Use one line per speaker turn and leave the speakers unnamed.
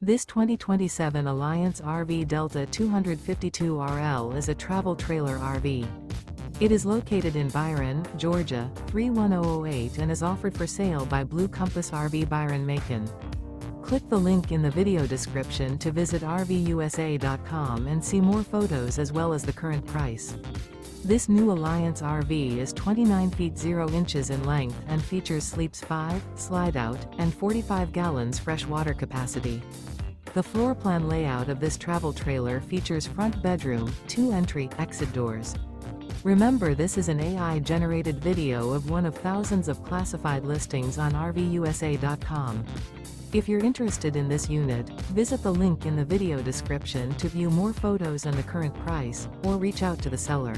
This 2027 Alliance RV Delta 252RL is a travel trailer RV. It is located in Byron, Georgia, 31008 and is offered for sale by Blue Compass RV Byron-Macon. Click the link in the video description to visit RVUSA.com and see more photos as well as the current price. This new Alliance RV is 29 feet 0 inches in length and features sleeps 5, slide-out, and 45 gallons fresh water capacity. The floor plan layout of this travel trailer features front bedroom, 2 entry/exit doors. Remember, this is an AI-generated video of one of thousands of classified listings on RVUSA.com. If you're interested in this unit, visit the link in the video description to view more photos and the current price, or reach out to the seller.